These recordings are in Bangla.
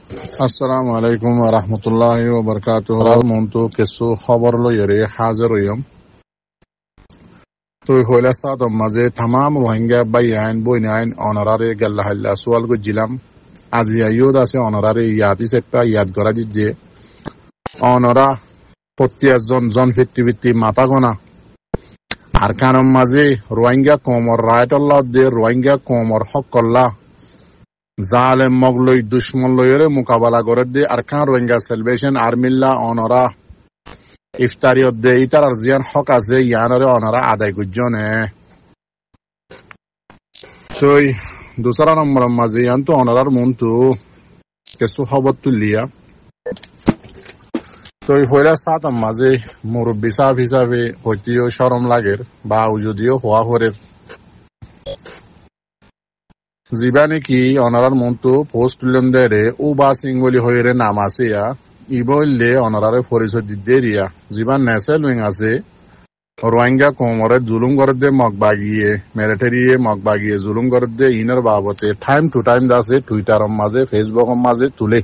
Assalamu alaikum wa rahmatullahi wa barakatuh. Montu kesu khabar lo yere hazir yom. To hola sadam maze tamam rohingya bayan boinain honorary galla halla sual go jilam azia yoda se honorary yati sekta yad kora je honora protti John fifty মাথা গোনা আর কানম মাঝে রোহিঙ্গা কোমর রাইট আল্লাহ দে রোহিঙ্গা কোমর হক কল্লা জালেম মগলই দুশ্মন লইরে মোকাবেলা করে দে আর কান রোহিঙ্গা সেলিব্রেশন আর্মিল্লা অনরা ইফতারি দে ইতার আর জিয়ান হক আছে ইয়ানরে অনরা আদায় গুজনে সই দুসরা নম্বর মাঝে ইয়ান তো অনরার মনতু কেসু খবর তুলিয়া তো হইলা সাত মাঝে মুরব্বী সাহেব হিসাবে হইতেও শরম লাগের বা যদিও হওয়া হরের জীবানে কি অনারার মন্তু পোস্ট লেনদেরে ও বা সিঙ্গলি হইরে নাম আছে ই বললে অনারারে পরিচয় দিতে রিয়া জীবান নেসেল উইং আছে রোহিঙ্গা কোমরে জুলুম করে দে মগ বাগিয়ে মিলিটারিয়ে মগ বাগিয়ে জুলুম করে দে ইনার বাবতে টাইম টু টাইম আছে টুইটারের মাঝে ফেসবুকের মাঝে তুলে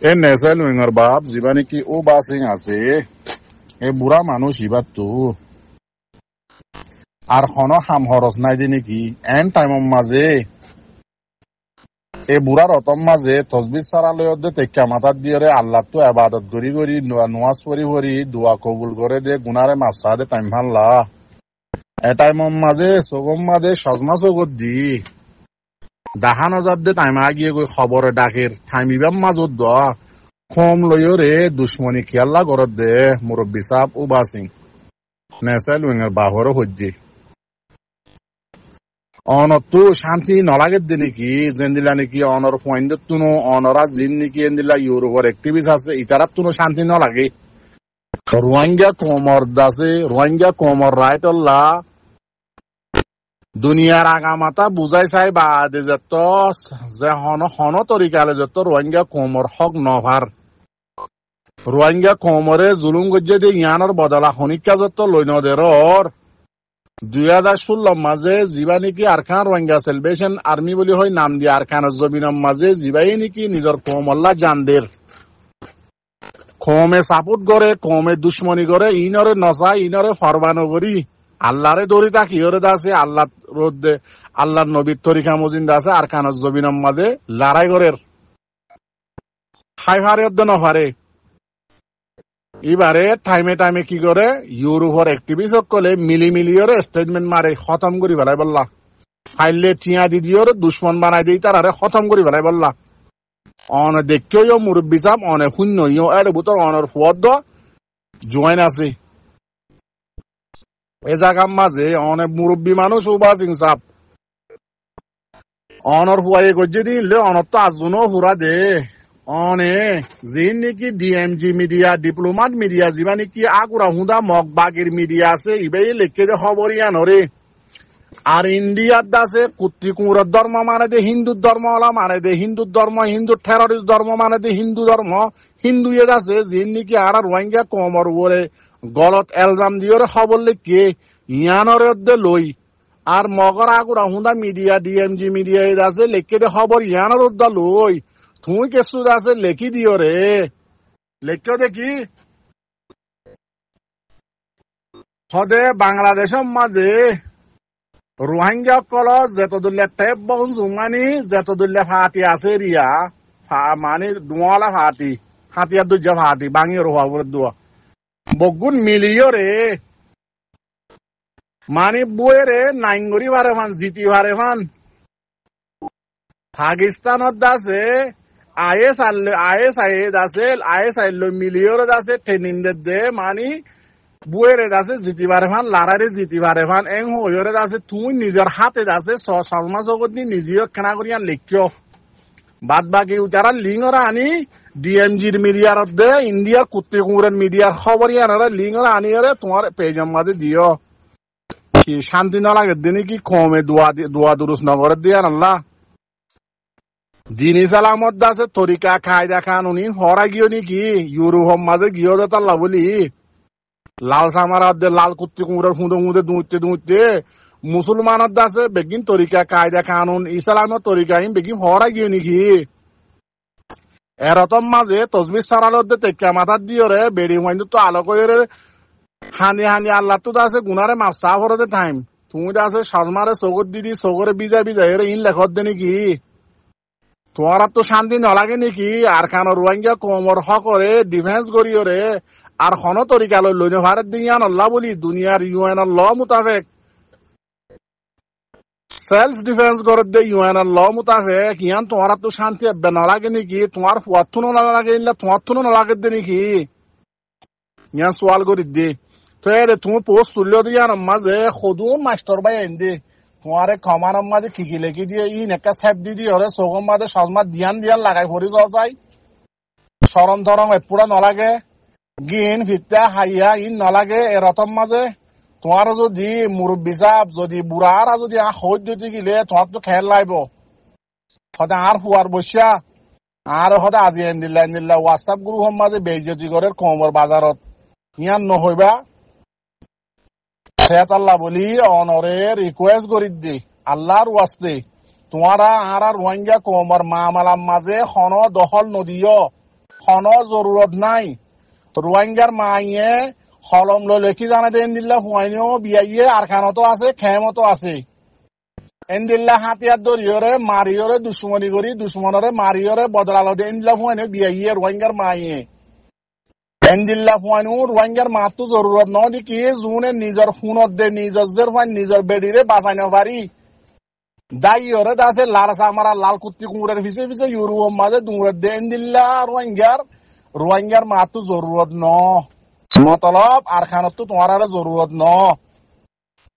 এ নেসেল উইংর বাপ জীবানে কি ও বা সিং আছে এ বুড়া মানুষ ইবার তো আর হনো হাম হরস নাই দি নাকি এন টাইমের মাঝে এ বুড়ার অতম মাঝে তসবির সারালয় তেক্কা মাথার দিয়ে আল্লাহ তো আবাদত করি করি নোয়াজ পরি পরি দোয়া কবুল করে দে গুনারে মাফসা দে টাইম ভাল্লা এ টাইমের মাঝে সগম মাঝে সজমা সগত দি দাহান হাজার দে টাইম আগিয়ে গই খবরে ডাকের টাইমিবাম মাজত দ কম লইও রে দুশ্মনী খেয়াল্লা গরত দে মুরব্বী সাহ উবা সিং নেসেল উইংয়ের বাহরও হজ্জি অনতো শান্তি নলাগে দে নাকি যেন দিলা নাকি অনর পয়েন্ট তুনো অনরা জিন নাকি এন দিলা ইউরোপের অ্যাক্টিভিস্ট আছে ইতারাত তুনো শান্তি নলাগে রোহিঙ্গা কোমর দাসে রোহিঙ্গা কোমর রাইট আল্লাহ দুনিয়ার আগামাতা বুঝাই চাই বা দে যত যে হন তরিকালে যত রোহিঙ্গা কোমর হক নভার রোহিঙ্গা কোমরে জুলুম গজ্জে দিয়ে ইয়ানোর বদলা হনিকা যত লই নদের 2016 মাঝে জিবা নাকি আরখান রোহিঙ্গা সেলিব্রেশন আর্মি বলি হয় নাম দিয়ে আরখানের জমিনের মাঝে জিবাই নাকি নিজের কোমল্লা জানদের কমে সাপোর্ট করে কমে দুশ্মনী করে ইনরে নসা ইনরে ফরমানো করি আল্লাহরে দড়ি তাকি ওরে দাসে আল্লাহ রোদ আল্লাহর নবীর তরিকা মজিন দাসে আরখানের জমিনের মাঝে লড়াই করে হাই হারে নফারে এবারে টাইমে টাইমে কি করে ইউরোপের অ্যাক্টিভিস্ট সকলে মিলিওর স্টেটমেন্ট মারে খতম করি বেলাই বললা ফাইলে টিয়া দিদিওর দুশ্মন বানাই দিই তার খতম করি বেলাই বললা অন দেখেও মুরব্বী সাহেব অনে শূন্য এর ভিতর অনর ফুয়াদ জয়েন আছে এ জায়গার মাঝে অনেক মুরব্বী মানুষ উবা সিং সাহেব অনর ফুয়াই গজ্জে দিলে অনর তো আজনো ফুরা দে অনে জিন নাকি ডিএমজি মিডিয়া ডিপ্লোমাট মিডিয়া যিবা নাকি আগুরা হুদা মগ বাগের মিডিয়া আছে ইবাই লেখে দে খবর ইয়ানরে আর ইন্ডিয়ার দাসে কুত্তি কুমুরের ধর্ম মানে দে হিন্দু ধর্ম মানে দে হিন্দু ধর্ম হিন্দু টেররিস্ট ধর্ম মানে দে হিন্দু ধর্ম হিন্দু এ দাসে জিন নাকি আর রোহিঙ্গা কমর ওরে গলত এলজাম দিয়ে খবর লেখে ইয়ানরে দে লই আর মগর আগুরা হুদা মিডিয়া ডিএমজি মিডিয়া এ দাসে লেখে দে খবর ইয়ানর দা লই তুই কেসু আছে লেখি দিও রে লেখিও দেখি হদে বাংলাদেশের মাঝে রোহিঙ্গা কল যেতদুল্লা টেপ বহু জুমানি যেতদুল্লা ফাটি আছে রিয়া মানে দুয়ালা ফাটি হাতিয়ার দুজা ফাটি বাঙি রোহা বলে দোয়া বগুন মিলিও রে মানে বয়ে রে নাইঙ্গরি ভারে ফান জিতি ভারে ফান পাকিস্তানত দাসে আইএসআই মিলিয়র দাসে ট্রেনিং দে মানি বুয়েরে দাসে জিতি পারে ফান লারারে জিতি পারে ফান এং হইরে দাসে তুই নিজের হাতে দাসে সলমা জগৎ নি নিজেও কেনা করিয়া লিখিও বাদ বাকি তারা লিঙ্গরা আনি ডিএমজির মিডিয়ার দে ইন্ডিয়ার কুত্তে কুমুরের মিডিয়ার খবর ইয়ানারা লিঙ্গরা আনি তোমার পেজের মাঝে দিও কি শান্তি না লাগে দিনে কি কমে দোয়া দুরুস নগরের দিয়ে আল্লাহ দিন ইসালামত দাসে তরিকা কায়দা কানুনি হরা গিয়ে নাকি ইউরোপের মাঝে গিয়ে তাল্লা বলি লাল সামারাত দে লাল কুত্তি কুমড়ার হুঁদে হুঁদে দুঁতে মুসলমানত দাসে বেগিন তরিকা কায়দা কানুন ইসলামের তরিকা বেগিন হরা গিয়ে নাকি এরতম মাঝে তসবির সারালতে তেক্কা মাথার দিয়ে রে বেড়ি হইন্দু তো আলো করে হানি হানি আল্লাহ তো আছে গুনারে মাপ সাফ হরতে টাইম তুমি তো আছে সলমারে সগর দিদি সগরে বিজা বিজা এর ইন লেখত দে নাকি তোমার তো শান্তি নলাগে নাকি আর খান রোহিঙ্গা কোমর হ করে ডিফেন্স করিও রে আর হন তরিকা লইল ভারত দিয়ান আল্লাহ বলি দুনিয়ার ইউএন ল মোতাবেক সেলফ ডিফেন্স করে দে ইউএন ল মোতাবেক ইয়ান তোমার তো শান্তি হবে নলাগে নাকি তোমার ফুয়ার নলাগে ইনলা তোমার নলাগে দে নাকি ইয়ান সোয়াল করি দে তো তুমি পোস্ট তুলিও দিয়ান মাঝে সদুন মাস্টার বাই এনে তোমারে ক্ষমার মাঝে কি লেখি দিয়ে ইন একটা স্যাপ দি দিয়ে হলে সগম মাঝে সজমা দিয়ান দিয়ান লাগাই পড়ি যাওয়া যায় সরম ধরম এপুরা নলাগে গিন ফিতা হাইয়া ইন নলাগে এরতম মাঝে তোমার যদি মুরব্বী সাহেব যদি বুড়ারা যদি সহ্য দিতে গেলে তোমার তো খেয়াল লাইব সদায় আর হুয়ার বসিয়া আর সদায় আজি এন্দিল্লা হোয়াটসঅ্যাপ গ্রুপ মাঝে বেইজ্জতি করে কোমর বাজারত ইয়ান নহইবা সে আল্লাহ বলি অনরে রিকোয়েস্ট করি দি আল্লাহর ওয়াস্তে তোমারা আর রোহিঙ্গা কোমর মামালাম মাঝে খন দখল নদীয় খন জরুরত নাই রোহিঙ্গার মাইয়ে হলম লেখি জানে দে এন্দিল্লা হুয়াইনিও বিয়াইয়ে আর খানতো আছে খেমতো আছে এন্দিল্লা হাতিয়ার দরিয়রে মারিয়রে দুশ্মনী করি দুশ্মনরে মারিয়রে বদলালো দে এন্দিল্লা হুয়াইনিও বিয়াইয়ে রোহিঙ্গার মাইয়ে এন্দিল্লা হুয়াইনিও রোহিঙ্গার মাতো জরুরত ন দেখি জুনে নিজের ফোনত দে নিজের ফাইন নিজের বেডিরে বাঁচাই না পারি দাইয়রে দাসে লাল সামারা লাল কুত্তি কুমুরের পিছে পিছে ইউরোপ মাঝে দুমুরের দে এন্দিল্লা রোহিঙ্গার মাতো জরুরত ন মতলব আর খানত তোমার আর জরুরত ন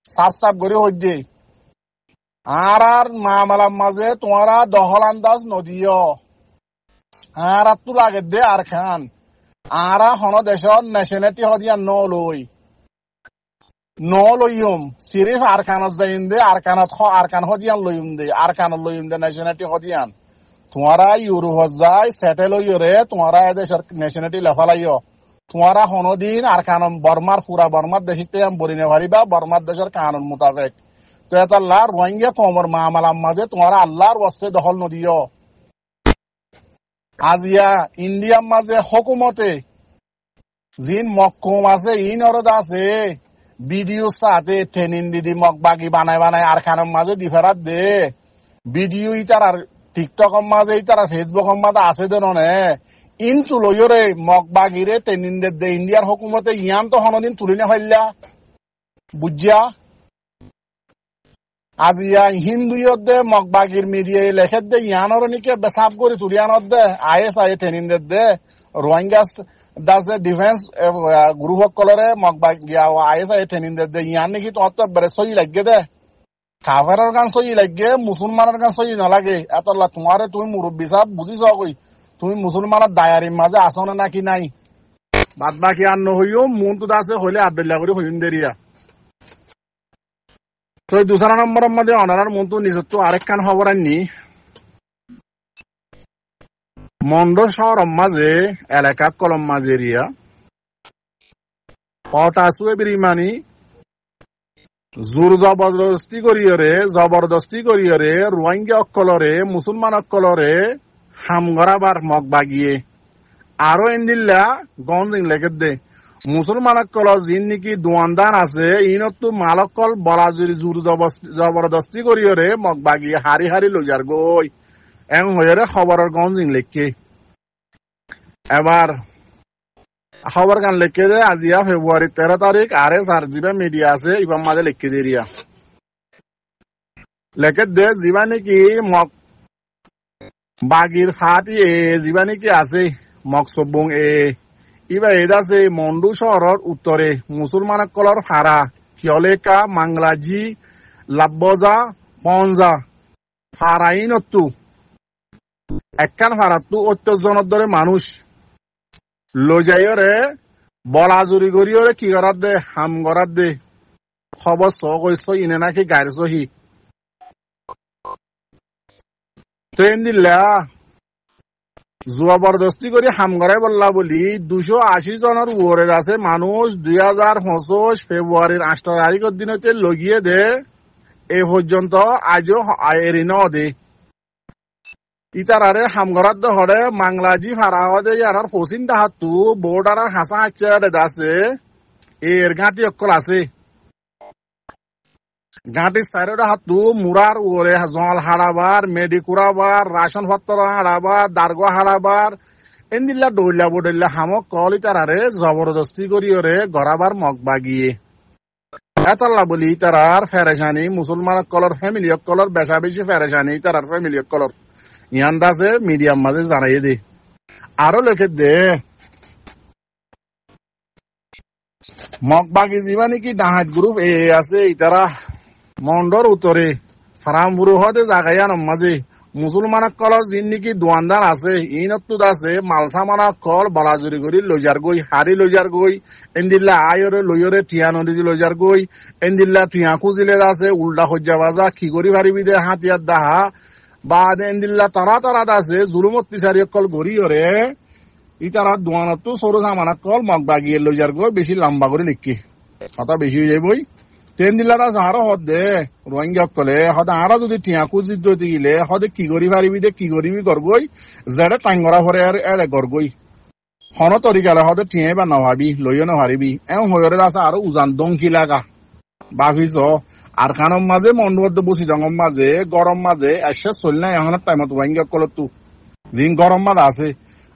সাফ সাফ করে হইতে আর মামালাম মাঝে তোমার দহল আন্দাজ নদীয় আর তো লাগে দে আর খান আর হন দেশত নেশনালিটি হদিয়া ন লইম সিরিফ আর খানত যাইম দে আর কান হদিয়ান লইম দে আর কান লইম দে নেশনালিটি হদিয়ান তোমারা ইউরোপ যায় সেটেল হইরে তোমারা এদেশের নেশনালিটি লেফালাইও তোমারা হনদিন আর কানুন বর্মার পুরা বর্মার দেশিতে বরিনে পারিবা বর্মার দেশের কানুন মোতাবেক তো এত আল্লাহর রোহিঙ্গা কোমর মামালাম মাঝে তোমারা আল্লাহর বস্তে দখল নদিও আজিয়া ইন্ডিয়ার মাঝে হকুমতে জিন মক্কম আছে ইন অরদ আছে ভিডিও সাথে ট্রেনিং দিদি মক বাগি বানাই আর খানের মাঝে দিফেরাত দে ভিডিও ইতার আর টিকটকের মাঝে ইতার আর ফেসবুকের মাঝে আছে দেন ইনতু লইরে মক বাগিরে ট্রেনিং দে ইন্ডিয়ার হকুমতে ইয়ান তো হনদিন তুলি না ফাইল্লা বুঝিয়া আজিয়া হিন্দুয়ত দে মক বাগির মিডিয়ায় লেখে দে ইয়ানর নিকে বেসাব করে তুলিয়ানত দে আই ট্রেনিং দে রোহিঙ্গা দাসে ডিফেন্স গ্রুপ কলরে মক বাগিয়া আই ট্রেনিং দে ইয়ান নাকি তো বেড়ে সই লাগে দে কাফেরের গান সই লাগে মুসলমানের গান সই নালাগে এত তোমারে তুমি মুরব্বী সাহেব বুঝিছ কই তুমি মুসলমানের দায়ারির মাঝে আসো না নাকি নাই বাদ বাকি আর নহইও মন তো আছে হইলে আবদুল্লাহ করে হইন দেরিয়া তো দুসরা নম্বরের মধ্যে অনারার মন তো নিজের তো আরেকখান খবর আননি মন্ড শহর মাঝে এলাকা কলম মাঝে এরিয়া পটাসুয়ে বিরিমানি জোর জবরদস্তি করিয়রে রোহিঙ্গা অক্কলরে মুসলমান অক্কলরে হামগরাবার মগ বাগিয়ে আরো এন্দিল্লা গঞ্জিং লেগে দে মুসলমান অক্কল জিন নাকি দোয়ানদান আছে ইনতো মালকল বলাজুরি জোর জবরদস্তি করিয়রে মগ বাগিয়ে হারি লইয়ার গই এং হইরে খবরের গঞ্জিং লেখকে এবার খবর গান লেখকে দে আজিয়া ফেব্রুয়ারি 13 তারিখ আরে সার জিবা মিডিয়া আছে ইবাম মাঝে লেখকে দেরিয়া লেখে দে জিবা নাকি মগ বাগির ফাটি জিবা নাকি আছে মকসবং ইবা আছে মন্ডু শহরের উত্তরে মুসলমান কলর ফারা কিয়লেকা মাংলাজি লাব্বজা পঞ্জা ফারাইনত্তু একখান ফারাত্তু 78 জনের ধরে মানুষ লজাইরে বলাজুরি করিয়রে কি করার দে হাম করার দে খবর কইস ইনে নাকি গাড়ি সহি ট্রেন দিল্লা জবরদস্তি করে হাম করাই বললা বলি 280 জনের উপরে আছে মানুষ 2025 ফেব্রুয়ারির 8 তারিখের দিনতে লগিয়ে দে এ পর্যন্ত আজও এরিন দে ইতারারে হামগরাত হরে মাংলাজি ফারা হদে ইয়ারার ফসিন দাহাতু বোর্ডার হাসা হাচ্চা আছে এর ঘাটি অক্কল আছে ঘাটি সাইড হাতু মুরার ওরে জল হারাবার মেডিকুরাবার রাশন পত্র হারাবার দার্গ হারাবার এন্দিল্লা দৌল্লা বডল্লা হামক কল ইতারারে জবরদস্তি করি ওরে গড়াবার মগ বাগিয়ে এতাল্লা বলি ইতারার ফেরেশানি মুসলমান কলর ফ্যামিলি কলর বেশা বেশি ফেরেশানি ইতারার ফ্যামিলি কলর ইয়ান দাসে মিডিয়াম মাঝে জানাই দে আরো লেখে দে মগবাগি জীবানি কি ডাহাত গ্রুপ এ আছে ইতারা মন্ডর উত্তরে ফারামপুর হতে জাগাইয়ান মাঝে মুসলমান কল যিন নাকি দোয়ানদার আছে ইনত্তু আছে মালসামানা কল বলাজুরি করি লইজার গই হারি লইজার গই এন্দিল্লা আয়রে লইয়রে টিয়া নদী লইজার গই এন্দিল্লা টিয়া খুঁজিলে আছে উল্টা হজ্জা বাজা কি করি ভারিবি দে হাতিয়ার দাহা বা এন্দিল্লা তারা আছে জুলুমত পিছারি কল গড়িয়রে ইতারা দোয়ানতো সরু সামানা কল মগ বাগিয়ে লইজার গই বেশি লম্বা করে লিখি কথা বেশি হয়ে যাবই তেন দিল্লার আরো হদ দে রোহিঙ্গা কলে হদ আরো যদি টিয়া খুঁজি দইতে গিলে হদে কি করি পারিবি দে কি করিবি গরগই যেটা টাঙ্গরা ভরে আর এড়ে গরগই হন তরিকালে হদে টিয়াই বা নভাবি লইও নহারিবি এম হয়রে আছে আরো উজান দংকি লাগা ভাবিস আর খানম মাঝে মন্ডবদ্ধ বসি দঙম মাঝে গরম মাঝে এসে চল না এখনের টাইমত রোহিঙ্গা কলত তু যিন গরম মাঝে আছে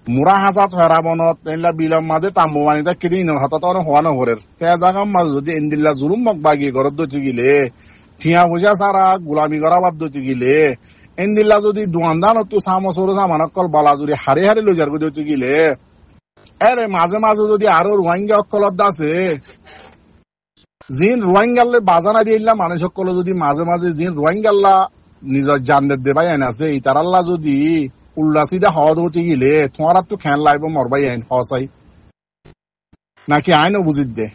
মুরা হাসাত ফেরা বনত তেনলা বিলম মাঝে টাম্বু মানিতা কিদিন হঠাৎ হওয়া নহরের তে জাগাম মাঝে যদি এন্দিল্লা জুলুম মগ বাগি ঘরত দইতে গিলে ঠিয়া পয়সা সারা গোলামি করা বাদ দইতে গিলে এন্দিল্লা যদি দোয়ানদান তু সামসরো সামানক কল বালাজুরি হারি হারি লইজার দইতে গিলে এরে মাঝে মাঝে যদি আরো রোহিঙ্গা অকলত আছে জিন রোহিঙ্গালে বাজানা দিয়ে মানুষ সকল যদি মাঝে মাঝে জিন রোহিঙ্গাল্লা নিজের জানদের দেবাই আইন আছে ইতারাল্লা যদি উল্লা সিধা হদ হতে গিলে তোমার তো খেয়াল লাগবে মরবাই আইন হসাই নাকি আইনও বুঝিত দে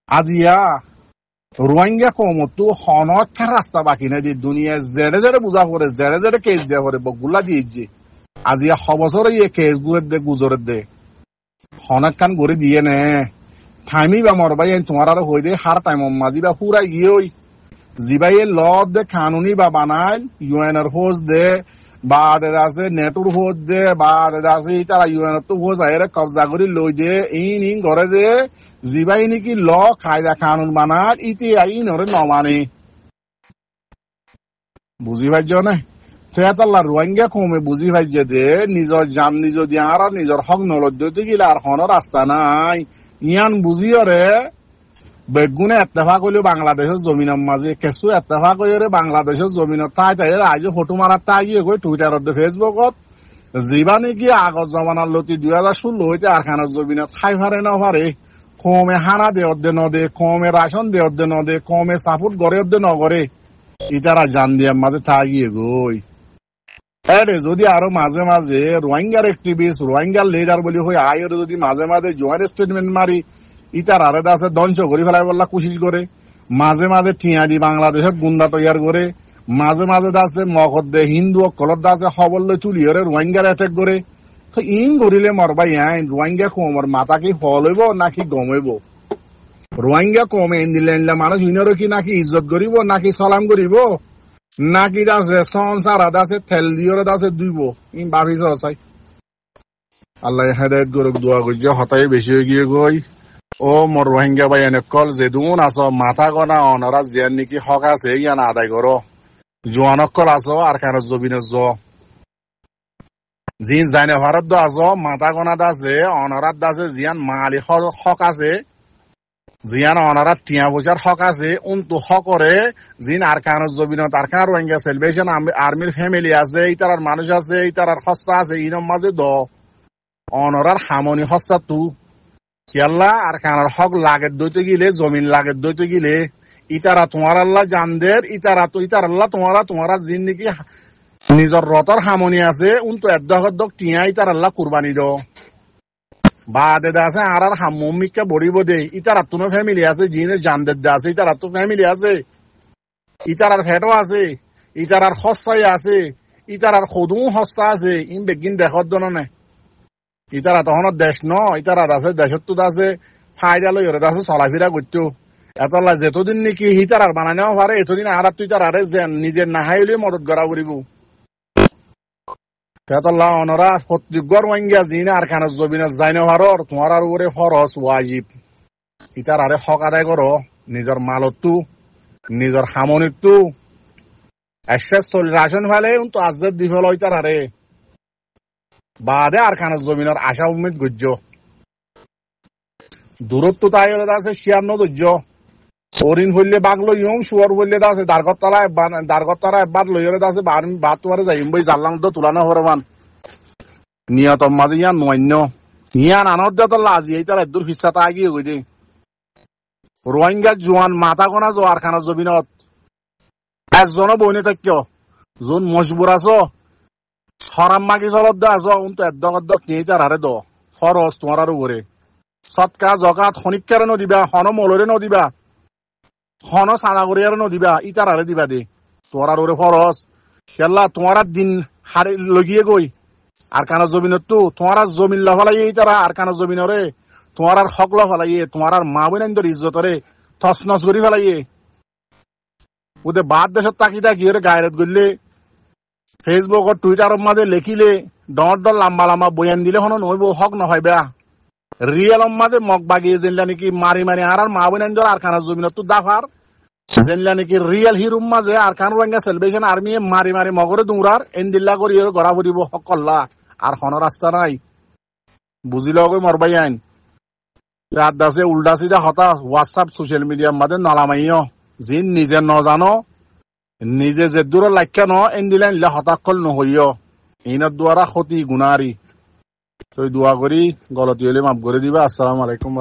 আজিয়া রোহিঙ্গা কমতো হনত রাস্তা বাকি নাই দি দুনিয়া জেড়ে জেড়ে বুঝা করে জেড়ে জেড়ে কেস দেওয়া করে বগুলা দিয়ে যে আজিয়া সবছরে ইয়ে কেস গুড়ের দে গুজরের দে হনাক কান গড়ে দিয়ে নে থামি বা মরবাই আইন তোমার আরো হয়ে দে হার টাইম মাঝি বা পুরাই গিয়ে ওই জিবাইয়ে লত দে কানুনি বা বানাইল ইউএনএর হোজ দে বা আছে নেটুর হোজ দে বা আছে তারা ইউএনএর তো হোজ আইরে কবজা করি লই দে ইন ঘরে দে জিবাই নাকি ল কায়দা কানুন বানাল ইতি আইন ওরে নমানে বুঝি ভাইজ না সেতাল্লা রোহিঙ্গা কমে বুঝি ভাইজে দে নিজর জান নিজ দিয়া আর নিজর হক নলদ্যতে গিলে আর হন রাস্তা নাই ইয়ান বুঝিও রে বেগুনে এত্তেফাক হইলেও বাংলাদেশের জমিনের মাঝে কেঁচু এত্তেফাক হইরে বাংলাদেশের জমিনত তাই আজ ফটো মারার তাই গিয়ে গই টুইটারত ফেসবুকত যিবা নাকি আগর জমানার লতি 2016 হইতে আরখানের জমিনত খাই ফারে নভারে কমে হানা দে অর্ধে নদে কমে রাশন দে অর্ধে নদে কমে সাপোর্ট গড়ে অর্ধে নগরে ইতারা জান দিয়ার মাঝে তাই গিয়ে গই এরে যদি আরো মাঝে মাঝে রোহিঙ্গার অ্যাক্টিভিস্ট রোহিঙ্গার লিডার বলি হই আইরে যদি মাঝে মাঝে জয়েন্ট স্টেটমেন্ট মারি ইতার আরে আছে ধ্বংস করি ফেলাই বললা কোশিশ করে মাঝে মাঝে টিয়া দি বাংলাদেশের গুন্ডা তৈয়ার করে মাঝে মাঝে আছে মগদ দে হিন্দু কলর আছে খবর লই তুলি ওরে রোহিঙ্গার অ্যাটাক করে তো ইন করিলে মরবাই আইন রোহিঙ্গা কমর মাথা কি ফল হইব নাকি গম হইব রোহিঙ্গা কমে এন দিলে মানুষ ইনর কি নাকি ইজ্জত করিব নাকি সালাম করিব নাকি আছে সংসার আছে তেল দিয়ে আছে দুইব ইন ভাবিস চাই আল্লাহ হেদায়েত করুক দোয়া করছে হতাই বেশি হয়ে গিয়ে গই ও মোর রোহিঙ্গা ভাই এনে কল যে দুন আছো মাথা গনা অনরা জিয়ান নাকি হক আছে ইয়ান আদায় করো জোয়ানক কল আছো আর কেন জবিনে জ জিন জানে ভারত দো আছো মাথা গনাত আছে অনরাত আছে জিয়ান মালি হক আছে জিয়ান অনারাত টিয়া পয়সার হক আছে উন্তু হকরে জিন আর কেন জবিনত আর কেন রোহিঙ্গা সেলিব্রেশন আর্মির ফ্যামিলি আছে ইতারার মানুষ আছে ইতারার হস্তা আছে ইনম মাঝে দ অনরার হামনি হস্তা তু কেল্লা আর কানার হক লাগে দইতে গিলে জমিন লাগে দইতে গিলে ইতারা তোমার আল্লাহ জানদের ইতারা তো ইতার আল্লাহ তোমারা জিন নাকি নিজর রতর হামনি আছে উনতো এদ্দক টিয়া ইতার আল্লাহ কুরবানি দ বা দেদা আছে আর হামিকা বড়িব দে ইতার তো ফ্যামিলি আছে জিনে জানদের আছে ইতার তো ফ্যামিলি আছে ইতারার ফেটও আছে ইতারার হস্সাই আছে ইতারার সদু হস্সা আছে ইন বেগিন দেখত দনে ইতারা তখন দেশ ন ইতারা আছে দেশত আছে ফায়দা লই আছে চলাফেরা করতো এতলা যেতদিন নাকি হিতার আর বানানো পারে এতদিন আর তুই তার আরে নিজের না হাইলে মদত করা করিব এতলা অনরা প্রত্যেকর ওয়াঙ্গিয়া জিনা আর খান জবিনা যাইনো হারর তোমার আর উপরে ফরজ ওয়াজিব ইতার আরে হক আদায় করো নিজের মালতু নিজের হামনিতু এসে চলি রাশন ফেলে তো আজ্জাদ দি ফেল ইতার আরে বাদে আর খান জমিনের আশা উম্মিদ গজ্য দূরত্ব তাই আছে 96 ধৈর্য হরিণ হইলে বাঘ লই হোম শুয়ার হইলে আছে দারগতরা বাদ লইরে আছে বাদ তোমারে যাইম বই জানলাম তো তুলানো হরমান নিয়ত মাঝে ইয়ান নৈন্য ইয়ান আনন্দ তো লাজি এই তার দূর ফিসাতা আগিয়ে গই দে রোহিঙ্গা জোয়ান মাথা কোনা জোয়ার খানা জমিনত একজনও বইনে থাক্য যোন মজবুর আছো হরাম মাগি চলত দা আছো উনতো এদ্দ নিয়ে তার হারে দ ফরজ তোমার আর উপরে সৎকা জকাত খনিকারে নদিবা হন মলরে নদিবা হন সানাগরিয়ারে নদিবা ইতার হারে দিবা দে তোমার আর ওরে ফরজ খেলা তোমার দিন হারে লগিয়ে গই আর কানা জমিনত তো তোমার জমিন লাফালাই তারা আর কানা জমিনরে তোমার আর হক লাফালাইয়ে তোমার আর মা বোনের ইজ্জতরে তছনছ করি ফেলাইয়ে ওদের বাদ দেশত তাকি ওরে গায়রত করলে ফেসবুক ও টুইটারের মাঝে লেখিলে ডর লম্বা লম্বা বয়ান দিলে হন নইব হক নহয় বেয়া রিয়েল মাঝে মগ বাগিয়ে জেনলা নাকি মারি আর মা বোনের আর কানা জমিনত তো দাফার জেনলা নাকি রিয়েল হিরুম মাঝে আর খান রোহিঙ্গা সেলিব্রেশন আর্মি মারি মগরে দুমরার এন্দিল্লা করি গড়া ফুরিব হক করলা আর হন রাস্তা নাই বুঝিল মরবাই আইন দাসে উল্টা সিধা হতা হোয়াটসঅ্যাপ সোশ্যাল মিডিয়ার মাঝে নলামাইও যে নিজে নজানো নিজে যে দূর লাখ্যা ন এন্দিলা নিলে হতাকল নহইও ইনার দ্বারা ক্ষতি গুণারি দোয়া করি গলতি হলে মাফ করে দিবা। আসসালামু আলাইকুম।